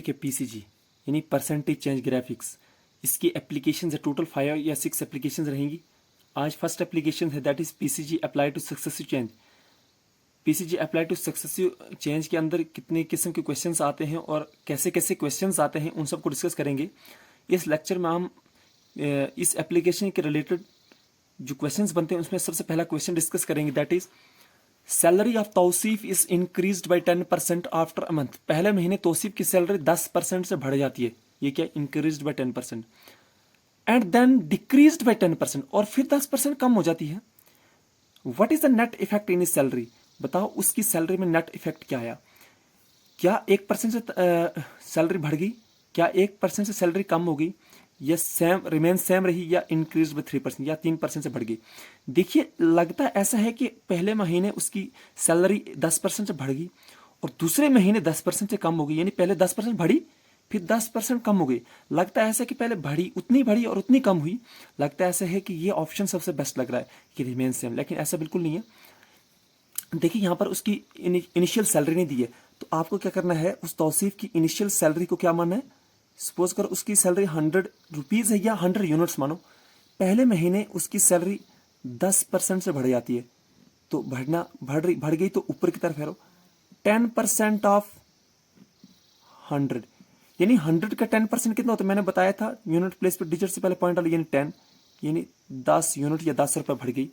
Topic है PCG यानी percentage change graphics. इसकी एप्लीकेशन है टोटल 5 या 6 एप्लीकेशन रहेंगी। आज फर्स्ट एप्लीकेशन है that is PCG apply two successive change. PCG apply two successive change के अंदर कितने किस्म के क्वेश्चंस आते हैं और कैसे कैसे क्वेश्चंस आते हैं उन सबको डिस्कस करेंगे। इस लेक्चर में हम इस एप्लीकेशन के रिलेटेड जो क्वेश्चंस बनते हैं उसमें सबसे पहला क्वेश्चन डिस्कस करेंगे that is salary of Tauseef is increased by 10% after a month. पहले महीने तौसीफ की सैलरी 10% से बढ़ जाती है। ये क्या increased by 10% and then decreased by 10% और फिर 10% कम हो जाती है। What is the net effect in is salary? बताओ उसकी सैलरी में नेट इफेक्ट क्या आया। क्या 1% से सैलरी बढ़ गई, क्या 1% से सैलरी कम हो गई, या सेम रिमेन सेम रही, या इंक्रीज बाय 3% या 3% से बढ़ गई। देखिए लगता ऐसा है कि पहले महीने उसकी सैलरी 10% से बढ़ गई और दूसरे महीने 10% से कम हो गई, यानी पहले 10% बढ़ी फिर 10% कम हो गई। लगता ऐसा कि पहले बढ़ी और उतनी कम हुई। लगता ऐसा है कि ये ऑप्शन सबसे बेस्ट लग रहा है कि रिमेन सेम, लेकिन ऐसा बिल्कुल नहीं है। देखिए यहाँ पर उसकी इनिशियल सैलरी नहीं दी है, तो आपको क्या करना है, उस तौसीफ की इनिशियल सैलरी को क्या मानना है। सपोज करो उसकी सैलरी 100 रुपीज़ है या 100 यूनिट्स मानो। पहले महीने उसकी सैलरी 10% से बढ़ जाती है, तो बढ़ गई तो ऊपर की तरफ फेरो 10% ऑफ 100, यानी 100 का 10% कितना होता है मैंने बताया था। यूनिट प्लेस पर डिजिट से पहले पॉइंट डालो, यानी 10, यानी 10 यूनिट या 10 रुपये बढ़ गई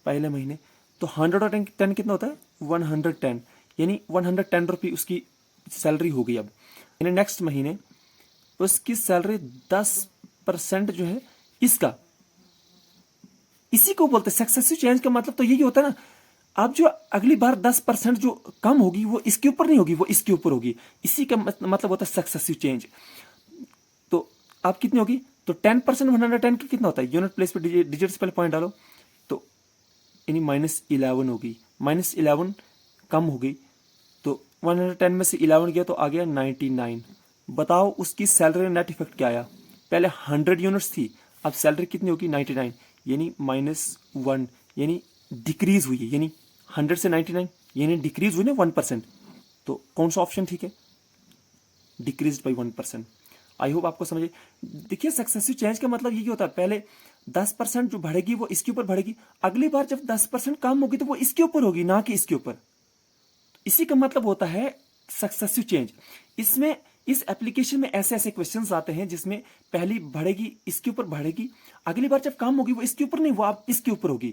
पहले महीने। तो 100 और 10 कितना होता है 110, यानी 110 रुपये उसकी सैलरी हो गई। अब यानी नेक्स्ट महीने उसकी सैलरी 10% जो है इसका, इसी को बोलते हैं सक्सेसिव चेंज। का मतलब तो यही होता है ना, अब जो अगली बार 10% जो कम होगी वो इसके ऊपर नहीं होगी, वो इसके ऊपर होगी। इसी का मतलब होता है सक्सेसिव चेंज। तो अब कितनी होगी, तो 10% 110 की कितना होता है, यूनिट प्लेस पे डिजिट से पहले पॉइंट डालो, तो यानी -11 होगी। -11 कम हो गई, तो 110 में से 11 गया तो आ गया 99। बताओ उसकी सैलरी नेट इफेक्ट क्या आया। पहले 100 यूनिट्स थी, अब सैलरी कितनी होगी 99, यानी -1, यानी डिक्रीज हुई है। यानी 100 से 99 यानी डिक्रीज हुई ना 1%। तो कौन सा ऑप्शन ठीक है, डिक्रीज बाई 1%। आई होप आपको समझे। देखिए सक्सेसिव चेंज का मतलब यही होता है, पहले 10% जो बढ़ेगी वो इसके ऊपर बढ़ेगी, अगली बार जब 10% कम होगी तो वो इसके ऊपर होगी, ना कि इसके ऊपर। इसी का मतलब होता है सक्सेसिव चेंज। इसमें इस एप्लीकेशन में ऐसे ऐसे क्वेश्चंस आते हैं जिसमें पहली बढ़ेगी इसके ऊपर बढ़ेगी, अगली बार जब कम होगी वो इसके ऊपर नहीं, वो आप इसके ऊपर होगी।